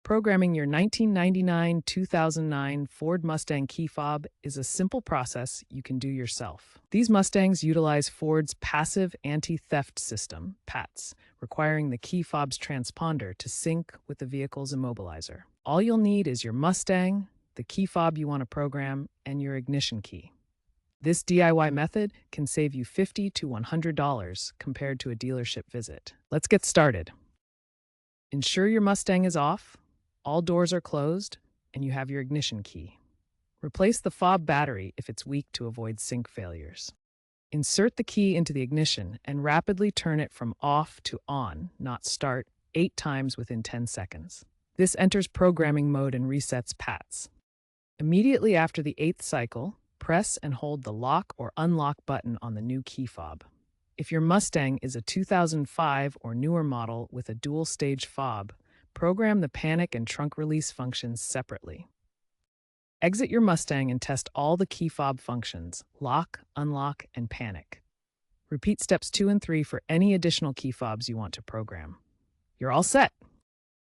Programming your 1999-2009 Ford Mustang key fob is a simple process you can do yourself. These Mustangs utilize Ford's passive anti-theft system, PATS, requiring the key fob's transponder to sync with the vehicle's immobilizer. All you'll need is your Mustang, the key fob you want to program, and your ignition key. This DIY method can save you $50 to $100 compared to a dealership visit. Let's get started. Ensure your Mustang is off, all doors are closed, and you have your ignition key. Replace the fob battery if it's weak to avoid sync failures. Insert the key into the ignition and rapidly turn it from off to on, not start, 8 times within 10 seconds. This enters programming mode and resets PATS. Immediately after the 8th cycle, press and hold the lock or unlock button on the new key fob. If your Mustang is a 2005 or newer model with a dual-stage fob, program the panic and trunk release functions separately. Exit your Mustang and test all the key fob functions: lock, unlock, and panic. Repeat steps 2 and 3 for any additional key fobs you want to program. You're all set!